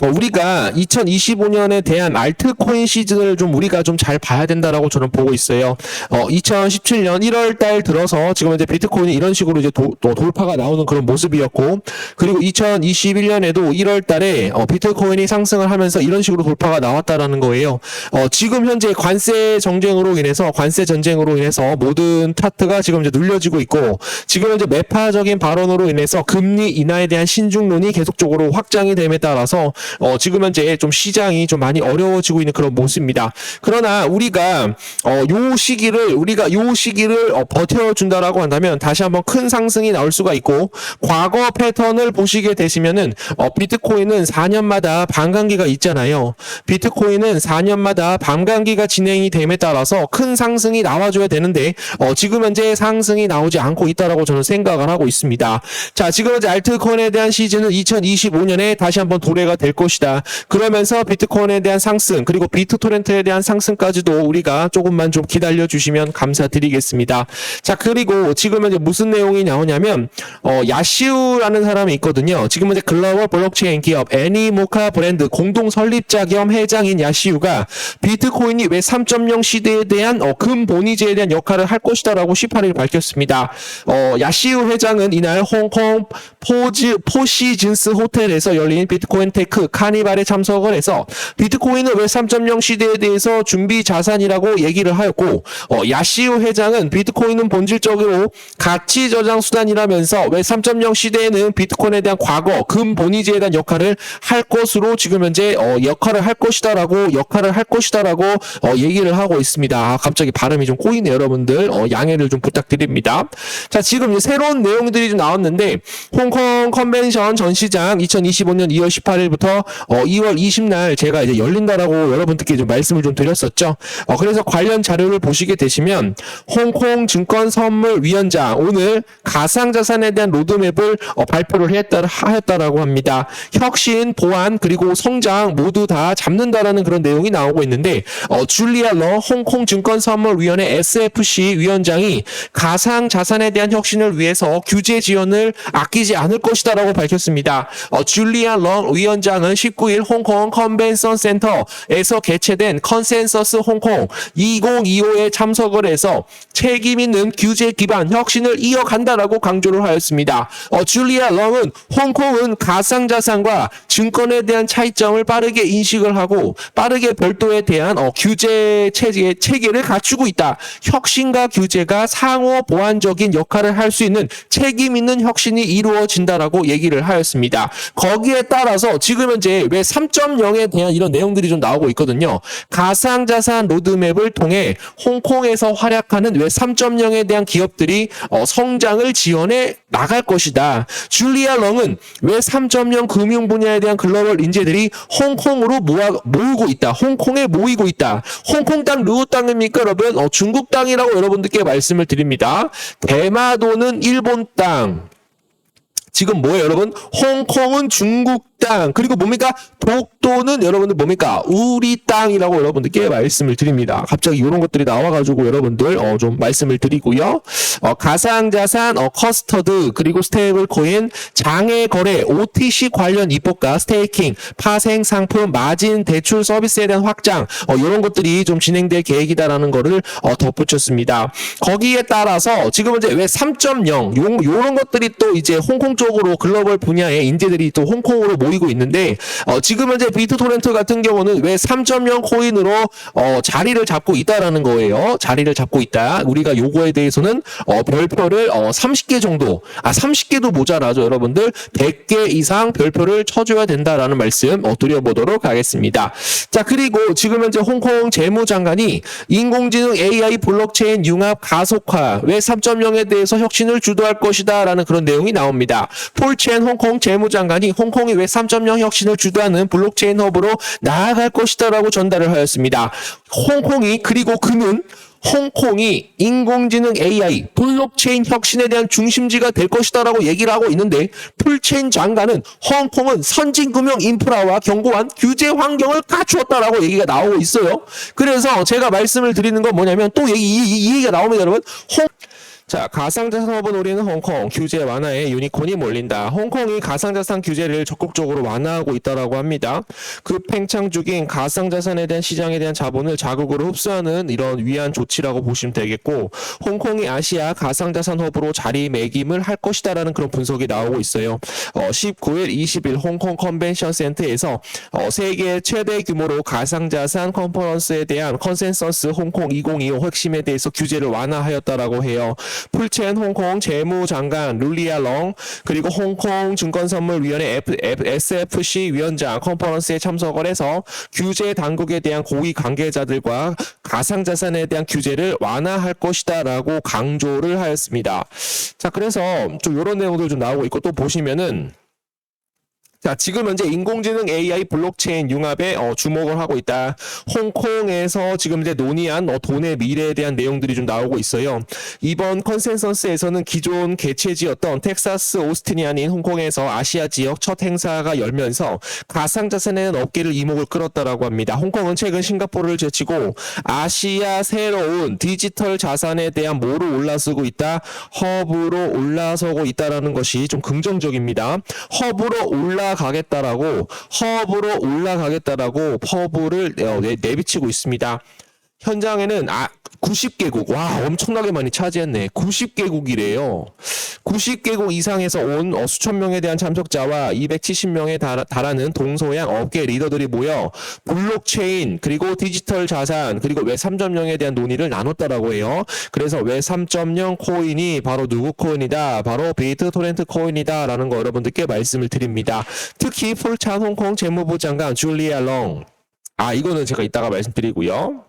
우리가 2025년에 대한 알트코인 시즌을 좀 우리가 좀 잘 봐야 된다라고 저는 보고 있어요. 2017년 1월 달 들어서 지금 이제 비트코인이 이런 식으로 이제 돌파가 나오는 그런 모습이었고, 그리고 2021년에도 1월 달에 비트코인이 상승을 하면서 이런 식으로 돌파가 나왔다라는 거예요. 지금 현재 관세 전쟁으로 인해서 모든 차트가 지금 이제 눌려지고 있고, 지금 이제 매파적인 발언으로 인해서 금리 인하에 대한 신중론이 계속적으로 확장이 됨에 따라서 지금 현재 좀 시장이 좀 많이 어려워지고 있는 그런 모습입니다. 그러나 우리가 요 시기를 버텨준다라고 한다면 다시 한번 큰 상승이 나올 수가 있고, 과거 패턴을 보시게 되시면은 비트코인은 4년마다 반감기가 있잖아요. 비트코인은 4년마다 반감기가 진행이 됨에 따라서 큰 상승이 나와줘야 되는데 지금 현재 상승이 나오지 않고 있다라고 저는 생각을 하고 있습니다. 자, 지금 현재 알트코인에 대한 시즌은 2025년에 다시 한번 도래가 될 것이다. 그러면서 비트코인에 대한 상승, 그리고 비트토렌트에 대한 상승까지도 우리가 조금만 좀 기다려 주시면 감사드리겠습니다. 자, 그리고 지금 현재 무슨 내용이 나오냐면 야시우라는 사람이 있거든요. 지금 현재 글로벌 블록체인 기업 애니모카 브랜드 공동 설립자 겸 회장인 야시우가 비트코인이 왜 3.0 시대에 대한 금본위제에 대한 역할을 할 것이다라고 18일 밝혔습니다. 야시우 회장은 이날 홍콩 포시즌스 호텔에서 열린 비트코인 테크 카니발에 참석을 해서 비트코인은 왜 3.0 시대에 대해서 준비 자산이라고 얘기를 하였고, 야시우 회장은 비트코인은 본질적으로 가치 저장 수단이라면서 왜 3.0 시대에는 비트코인에 대한 과거 금본위제에 대한 역할을 할 것으로 지금 현재 역할을 할 것이다라고 얘기를 하고 있습니다. 갑자기 발음이 좀 꼬이네요, 여러분들. 양해를 좀 부탁드립니다. 자, 지금 이제 새로운 내용들이 좀 나왔는데, 홍콩 컨벤션 전시장 2025년 2월 18일부터 2월 20날 제가 이제 열린다라고 여러분들께 좀 말씀을 좀 드렸었죠. 그래서 관련 자료를 보시게 되시면 홍콩 증권 선물 위원장 오늘 가상자산에 대한 로드맵을 발표를 하였다라고 합니다. 혁신, 보안, 그리고 성장 모두 다 잡는다라는 그런 내용이 나오고 있는데, 줄리아 러 홍콩 증권 선물 위원회 SFC 위원장이 가상자산에 대한 혁신을 위해서 규제 지원을 아끼지 않을 것이다라고 밝혔습니다. 줄리아 러 위원장은 19일 홍콩 컨벤션 센터에서 개최된 컨센서스 홍콩 2025에 참석을 해서 책임 있는 규제 기반 혁신을 이어간다라고 강조를 하였습니다. 줄리아 렁은 홍콩은 가상자산과 증권에 대한 차이점을 빠르게 인식을 하고 빠르게 별도에 대한 규제 체계를 갖추고 있다. 혁신과 규제가 상호 보완적인 역할을 할 수 있는 책임 있는 혁신이 이루어진다라고 얘기를 하였습니다. 거기에 따라서 지금 현재 왜 3.0에 대한 이런 내용들이 좀 나오고 있거든요. 가상자산 로드맵을 통해 홍콩에서 활약하는 왜 3.0에 대한 기업들이 성장을 지원해 나갈 것이다. 줄리아 렁은 왜 3.0 금융 분야에 대한 글로벌 인재들이 홍콩으로 모이고 있다. 홍콩에 모이고 있다. 홍콩 땅 누구 땅입니까, 여러분? 중국 땅이라고 여러분들께 말씀을 드립니다. 대마도는 일본 땅. 지금 뭐예요, 여러분? 홍콩은 중국 땅, 그리고 뭡니까? 독도는 여러분들 뭡니까? 우리 땅이라고 여러분들께 말씀을 드립니다. 갑자기 이런 것들이 나와가지고 여러분들 좀 말씀을 드리고요. 가상자산, 커스터드, 그리고 스테이블 코인, 장외 거래, OTC 관련 입법과 스테이킹, 파생 상품, 마진, 대출 서비스에 대한 확장, 이런 것들이 좀 진행될 계획이다라는 거를 덧붙였습니다. 거기에 따라서 지금 이제 왜 3.0 요런 것들이 또 이제 홍콩 쪽으로 글로벌 분야의 인재들이 또 홍콩으로 모이고 있는데, 지금 현재 비트토렌트 같은 경우는 왜 3.0 코인으로 자리를 잡고 있다라는 거예요. 자리를 잡고 있다. 우리가 요거에 대해서는 별표를 30개 정도, 30개도 모자라죠, 여러분들. 100개 이상 별표를 쳐줘야 된다라는 말씀 드려보도록 하겠습니다. 자, 그리고 지금 현재 홍콩 재무장관이 인공지능 AI 블록체인 융합 가속화 왜 3.0에 대해서 혁신을 주도할 것이다 라는 그런 내용이 나옵니다. 폴첸 홍콩 재무장관이 홍콩이 왜 3.0 혁신을 주도하는 블록체인 허브로 나아갈 것이다라고 전달을 하였습니다. 그리고 그는 홍콩이 인공지능 AI, 블록체인 혁신에 대한 중심지가 될 것이다라고 얘기를 하고 있는데, 폴첸 장관은 홍콩은 선진금융 인프라와 견고한 규제 환경을 갖추었다라고 얘기가 나오고 있어요. 그래서 제가 말씀을 드리는 건 뭐냐면 또 이 얘기가 나오면 여러분, 자, 가상자산 허브 노리는 홍콩, 규제 완화에 유니콘이 몰린다. 홍콩이 가상자산 규제를 적극적으로 완화하고 있다라고 합니다. 급팽창 중인 가상자산에 대한 시장에 대한 자본을 자국으로 흡수하는 이런 위한 조치라고 보시면 되겠고, 홍콩이 아시아 가상자산 허브로 자리매김을 할 것이다라는 그런 분석이 나오고 있어요. 19일, 20일 홍콩 컨벤션 센터에서 세계 최대 규모로 가상자산 컨퍼런스에 대한 컨센서스 홍콩 2025 핵심에 대해서 규제를 완화하였다라고 해요. 풀첸 홍콩 재무장관 룰리아 렁 그리고 홍콩 증권선물위원회 SFC 위원장 컨퍼런스에 참석을 해서 규제 당국에 대한 고위 관계자들과 가상자산에 대한 규제를 완화할 것이다라고 강조를 하였습니다. 자, 그래서 좀 이런 내용들 좀 나오고 있고, 또 보시면은 자, 지금 현재 인공지능 AI 블록체인 융합에 주목을 하고 있다. 홍콩에서 지금 이제 논의한 돈의 미래에 대한 내용들이 좀 나오고 있어요. 이번 컨센서스에서는 기존 개최지였던 텍사스 오스틴이 아닌 홍콩에서 아시아 지역 첫 행사가 열면서 가상자산에 대한 업계를 이목을 끌었다라고 합니다. 홍콩은 최근 싱가포르를 제치고 아시아 새로운 디지털 자산에 대한 모로 올라서고 있다. 허브로 올라서고 있다라는 것이 좀 긍정적입니다. 허브로 올라가겠다라고 퍼브를 내비치고 있습니다. 현장에는 90개국, 와, 엄청나게 많이 차지했네. 90개국이래요. 90개국 이상에서 온 수천 명에 대한 참석자와 270명에 달하는 동서양 업계 리더들이 모여 블록체인, 그리고 디지털 자산, 그리고 웹 3.0에 대한 논의를 나눴다라고 해요. 그래서 웹 3.0 코인이 바로 누구 코인이다? 바로 비트토렌트 코인이다. 라는 거 여러분들께 말씀을 드립니다. 특히 풀찬 홍콩 재무부 장관 줄리아 렁. 이거는 제가 이따가 말씀드리고요.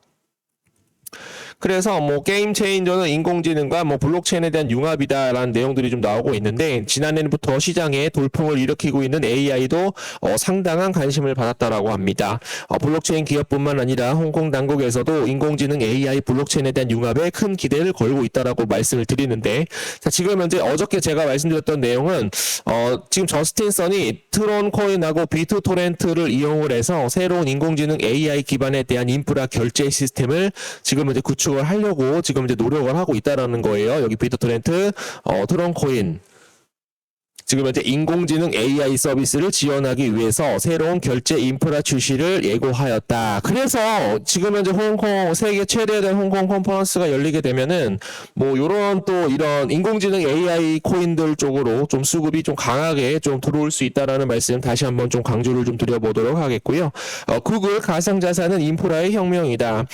그래서 게임 체인저는 인공지능과 블록체인에 대한 융합이다라는 내용들이 좀 나오고 있는데, 지난해부터 시장에 돌풍을 일으키고 있는 AI도 상당한 관심을 받았다라고 합니다. 블록체인 기업뿐만 아니라 홍콩 당국에서도 인공지능 AI 블록체인에 대한 융합에 큰 기대를 걸고 있다라고 말씀을 드리는데, 자, 지금 현재 어저께 제가 말씀드렸던 내용은 지금 저스틴 선이 트론 코인하고 비트토렌트를 이용을 해서 새로운 인공지능 AI 기반에 대한 인프라 결제 시스템을 지금 이제 구축을 하려고 지금 이제 노력을 하고 있다라는 거예요. 여기 비트토렌트, 트론코인. 지금 현재 인공지능 AI 서비스를 지원하기 위해서 새로운 결제 인프라 출시를 예고하였다. 그래서 지금 현재 홍콩 세계 최대의 홍콩 컨퍼런스가 열리게 되면은 요런 또 이런 인공지능 AI 코인들 쪽으로 좀 수급이 좀 강하게 좀 들어올 수 있다라는 말씀 다시 한번 좀 강조를 좀 드려보도록 하겠고요. 구글 가상자산은 인프라의 혁명이다.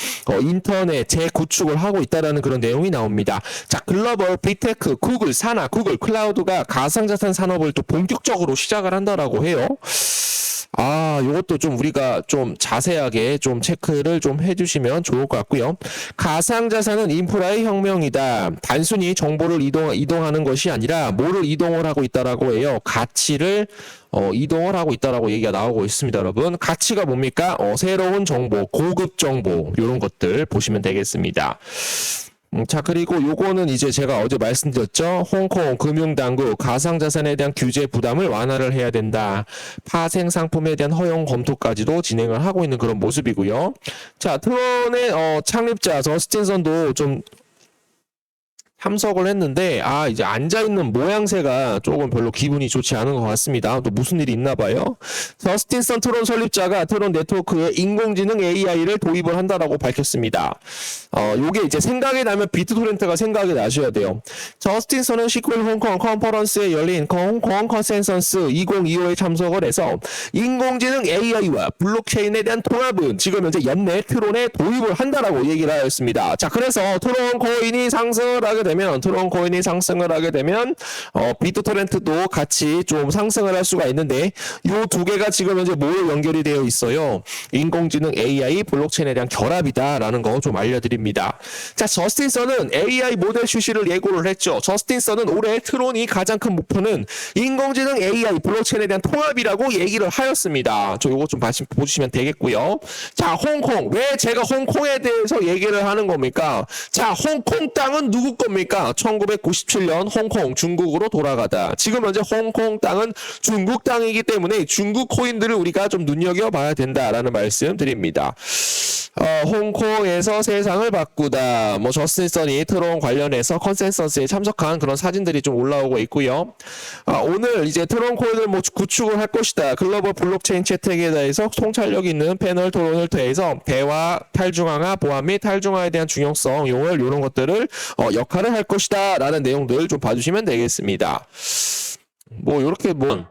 인터넷 재구축을 하고 있다라는 그런 내용이 나옵니다. 자, 글로벌 빅테크, 구글, 산하, 구글 클라우드가 가상자산 산업을 또 본격적으로 시작을 한다라고 해요. 요것도 좀 우리가 좀 자세하게 좀 체크를 좀 해주시면 좋을 것 같고요. 가상자산은 인프라의 혁명이다. 단순히 정보를 이동하는 것이 아니라 뭐를 이동을 하고 있다라고 해요. 가치를 이동을 하고 있다라고 얘기가 나오고 있습니다, 여러분. 가치가 뭡니까? 새로운 정보, 고급 정보, 이런 것들 보시면 되겠습니다. 자, 그리고 요거는 이제 제가 어제 말씀드렸죠. 홍콩 금융당국 가상자산에 대한 규제 부담을 완화를 해야 된다. 파생 상품에 대한 허용 검토까지도 진행을 하고 있는 그런 모습이고요. 자, 트론의 창립자 저스틴 선도 좀 참석을 했는데 이제 앉아있는 모양새가 조금 별로 기분이 좋지 않은 것 같습니다. 또 무슨 일이 있나 봐요. 저스틴 선 트론 설립자가 트론 네트워크에 인공지능 AI를 도입을 한다라고 밝혔습니다. 요게 이제 생각이 나면 비트토렌트가 생각이 나셔야 돼요. 저스틴 선은 19일 홍콩 컨퍼런스에 열린 홍콩 컨센서스 2025에 참석을 해서 인공지능 AI와 블록체인에 대한 통합은 지금 현재 연내 트론에 도입을 한다라고 얘기를 하였습니다. 자, 그래서 트론 코인이 상승을 하게 되면 비트토렌트도 같이 좀 상승을 할 수가 있는데, 요 두 개가 지금 현재 모두 연결이 되어 있어요. 인공지능 AI 블록체인에 대한 결합이다라는 거 좀 알려드립니다. 자, 저스틴 선은 AI 모델 출시를 예고를 했죠. 저스틴 선은 올해 트론이 가장 큰 목표는 인공지능 AI 블록체인에 대한 통합이라고 얘기를 하였습니다. 요거 좀 보시면 되겠고요. 자, 홍콩. 왜 제가 홍콩에 대해서 얘기를 하는 겁니까? 자, 홍콩 땅은 누구 겁니까? 뭡니까? 1997년 홍콩 중국으로 돌아가다. 지금 현재 홍콩 땅은 중국 땅이기 때문에 중국 코인들을 우리가 좀 눈여겨봐야 된다라는 말씀 드립니다. 홍콩에서 세상을 바꾸다. 뭐 저스틴 써니 트론 관련해서 컨센서스에 참석한 그런 사진들이 좀 올라오고 있고요. 오늘 이제 트론 코인을 뭐 구축을 할 것이다. 글로벌 블록체인 채택에 대해서 통찰력 있는 패널 토론을 통해서 대화, 탈중앙화, 보안 및 탈중앙화에 대한 중요성, 용을 이런 것들을 역할을 할 것이다라는 내용들 좀 봐주시면 되겠습니다. 뭐 이렇게 뭐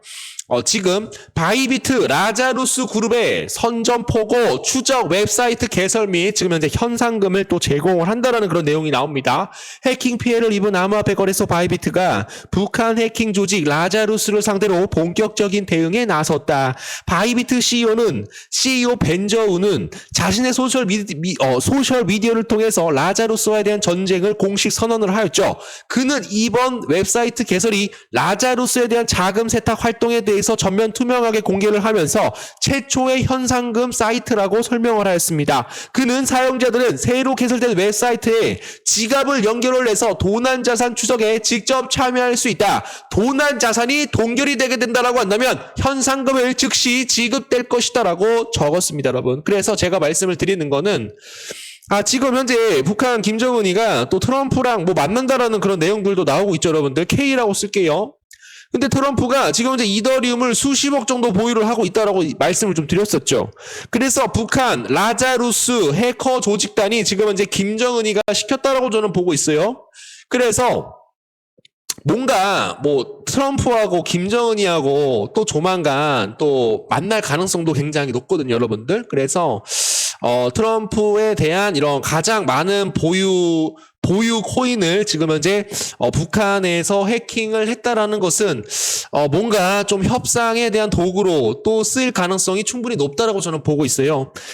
지금 바이비트 라자루스 그룹의 선점포고 추적 웹사이트 개설 및 지금 현재 현상금을 또 제공을 한다라는 그런 내용이 나옵니다. 해킹 피해를 입은 암호화폐 거래소 바이비트가 북한 해킹 조직 라자루스를 상대로 본격적인 대응에 나섰다. 바이비트 CEO 벤저우는 자신의 소셜 미디어를 통해서 라자루스와에 대한 전쟁을 공식 선언을 하였죠. 그는 이번 웹사이트 개설이 라자루스에 대한 자금 세탁 활동에 대해 전면 투명하게 공개를 하면서 최초의 현상금 사이트라고 설명을 하였습니다. 그는 사용자들은 새로 개설된 웹사이트에 지갑을 연결을 해서 도난자산 추적에 직접 참여할 수 있다. 도난자산이 동결이 되게 된다라고 한다면 현상금을 즉시 지급될 것이다 라고 적었습니다, 여러분. 그래서 제가 말씀을 드리는 거는 지금 현재 북한 김정은이가 또 트럼프랑 뭐 만난다라는 그런 내용들도 나오고 있죠, 여러분들. K라고 쓸게요. 근데 트럼프가 지금 이제 이더리움을 수십억 정도 보유를 하고 있다라고 말씀을 좀 드렸었죠. 그래서 북한 라자루스 해커 조직단이 지금 이제 김정은이가 시켰다라고 저는 보고 있어요. 그래서 뭔가 뭐 트럼프하고 김정은이하고 또 조만간 또 만날 가능성도 굉장히 높거든요, 여러분들. 그래서 트럼프에 대한 이런 가장 많은 보유 코인을 지금 현재 북한에서 해킹을 했다라는 것은 뭔가 좀 협상에 대한 도구로 또 쓸 가능성이 충분히 높다라고 저는 보고 있어요.